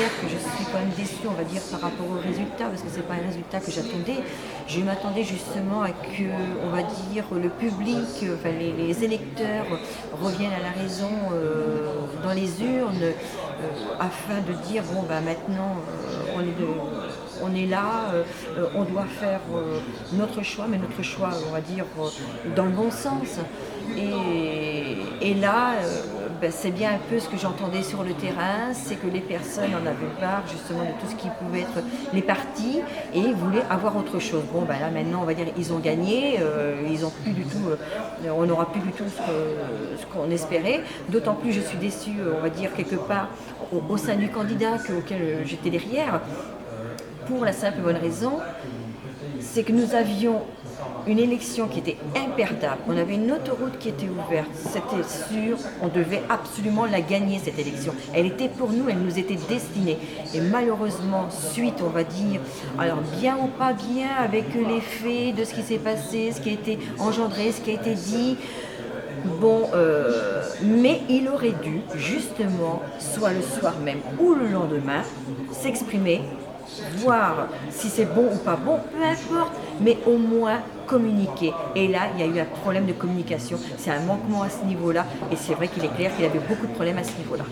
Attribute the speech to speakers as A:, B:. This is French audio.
A: clair que je suis quand même déçue, on va dire, par rapport au résultat, parce que c'est pas un résultat que j'attendais. Je m'attendais justement à que, on va dire, le public, enfin les électeurs reviennent à la raison dans les urnes, afin de dire, bon, ben maintenant, on est là, on doit faire notre choix, mais notre choix, on va dire, dans le bon sens. Et là, ben, c'est bien un peu ce que j'entendais sur le terrain, c'est que les personnes en avaient marre justement de tout ce qui pouvait être les partis et voulaient avoir autre chose. Bon, ben là maintenant, on va dire, ils ont gagné, ils ont plus du tout, on n'aura plus du tout ce qu'on espérait. D'autant plus, je suis déçue, on va dire, quelque part, au sein du candidat auquel j'étais derrière, pour la simple et bonne raison, c'est que nous avions une élection qui était imperdable. On avait une autoroute qui était ouverte, c'était sûr, on devait absolument la gagner cette élection. Elle était pour nous, elle nous était destinée. Et malheureusement, suite, on va dire, alors bien ou pas bien, avec les faits de ce qui s'est passé, ce qui a été engendré, ce qui a été dit, bon, mais il aurait dû, justement, soit le soir même ou le lendemain, s'exprimer, voir si c'est bon ou pas bon, peu importe, mais au moins communiquer. Et là, il y a eu un problème de communication, c'est un manquement à ce niveau-là, et c'est vrai qu'il est clair qu'il avait beaucoup de problèmes à ce niveau-là.